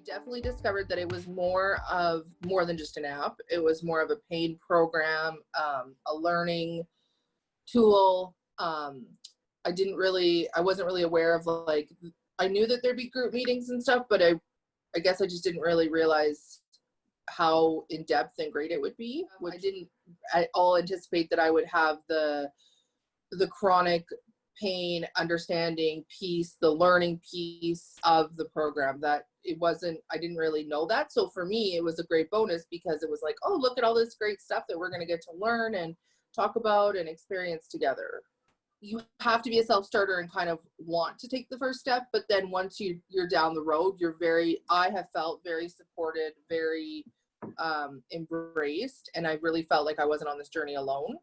definitely discovered that it was more than just an app. It was more of a paid program, a learning tool. I wasn't really aware of, like, I knew that there'd be group meetings and stuff, but I guess I just didn't really realize how in depth and great it would be. I didn't at all anticipate that I would have the chronic pain understanding piece, the learning piece of the program. That I didn't really know that. So for me, it was a great bonus because it was like, oh, look at all this great stuff that we're going to get to learn and talk about and experience together. You have to be a self-starter and kind of want to take the first step, but then once you're down the road, I have felt very supported, very embraced, and I really felt like I wasn't on this journey alone.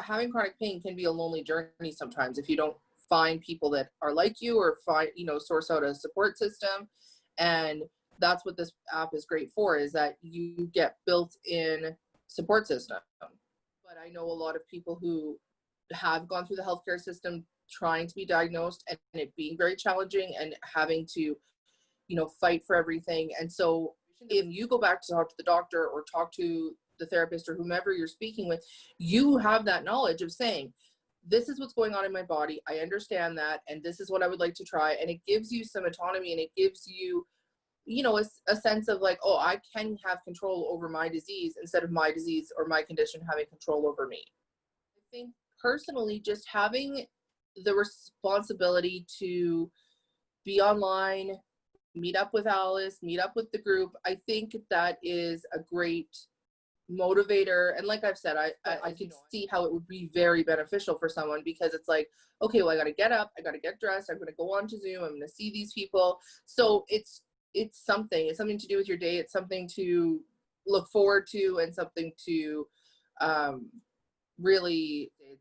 Having chronic pain can be a lonely journey sometimes if you don't find people that are like you, or source out a support system. And that's what this app is great for, is that you get built-in support system. But I know a lot of people who have gone through the healthcare system trying to be diagnosed, and it being very challenging and having to, fight for everything. And so if you go back to talk to the doctor or talk to the therapist or whomever you're speaking with, you have that knowledge of saying, this is what's going on in my body. I understand that. And this is what I would like to try. And it gives you some autonomy, and it gives you, a sense of like, oh, I can have control over my disease instead of my disease or my condition having control over me. I think personally, just having the responsibility to be online, meet up with Alice, meet up with the group, I think that is a great motivator. And like I've said, I could see how it would be very beneficial for someone, because it's like, okay, well, I got to get up, I got to get dressed, I'm going to go on to Zoom, I'm going to see these people. So it's something to do with your day. It's something to look forward to, and something to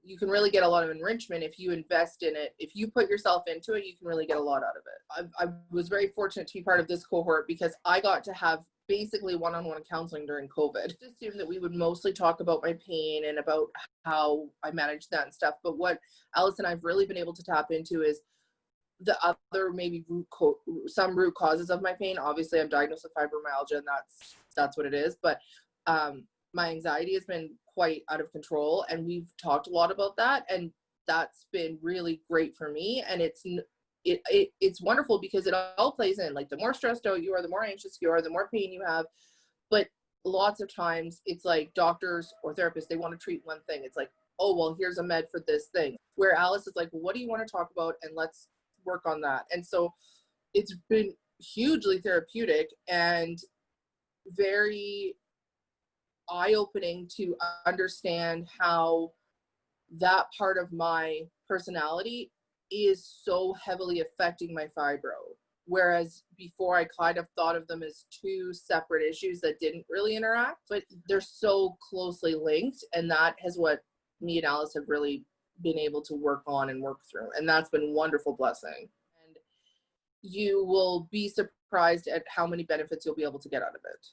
you can really get a lot of enrichment if you invest in it. If you put yourself into it, you can really get a lot out of it. I was very fortunate to be part of this cohort because I got to have basically one-on-one counseling during COVID. I assumed that we would mostly talk about my pain and about how I managed that and stuff. But what Alice and I've really been able to tap into is the other maybe some root causes of my pain. Obviously, I'm diagnosed with fibromyalgia, and that's what it is. But my anxiety has been quite out of control, and we've talked a lot about that, and that's been really great for me. And it's wonderful because it all plays in. Like, the more stressed out you are, the more anxious you are, the more pain you have. But lots of times it's like doctors or therapists, they want to treat one thing. It's like, oh, well, here's a med for this thing. Where Alice is like, well, what do you want to talk about? And let's work on that. And so it's been hugely therapeutic and very eye-opening to understand how that part of my personality is so heavily affecting my fibro. Whereas before, I kind of thought of them as two separate issues that didn't really interact, but they're so closely linked. And that is what me and Alice have really been able to work on and work through. And that's been a wonderful blessing. And you will be surprised at how many benefits you'll be able to get out of it.